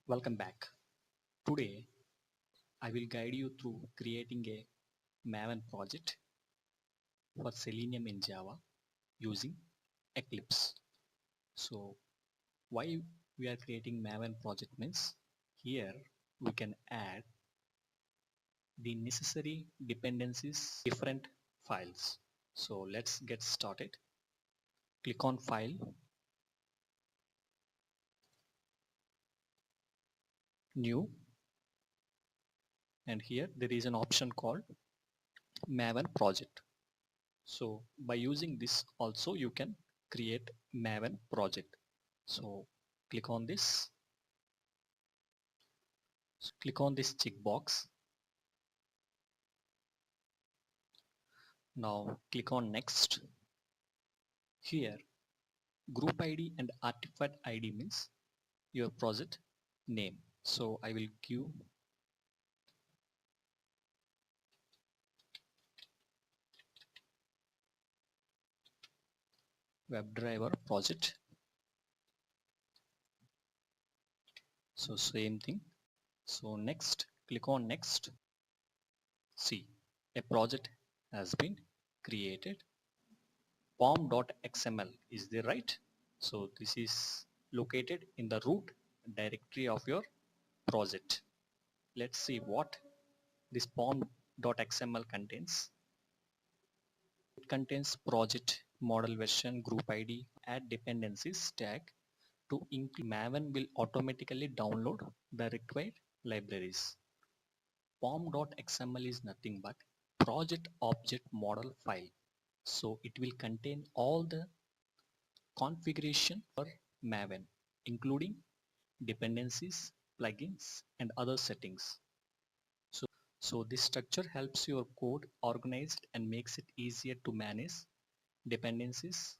Welcome back. Today I will guide you through creating a Maven project for Selenium in Java using Eclipse. So why we are creating Maven project means here we can add the necessary dependencies different files. So let's get started. Click on file, new, and here there is an option called Maven project. So by using this also you can create Maven project. So click on this, checkbox. Now click on next. Here group ID and artifact ID means your project name. So I will give WebDriver project. So same thing. So next, click on next. See, a project has been created. pom.xml is there, right? So this is located in the root directory of your project. Let's see what this pom.xml contains. It contains project, model version, group ID, add dependencies tag. To include Maven will automatically download the required libraries. pom.xml is nothing but project object model file. So it will contain all the configuration for Maven, including dependencies, plugins, and other settings. So this structure helps your code organized and makes it easier to manage dependencies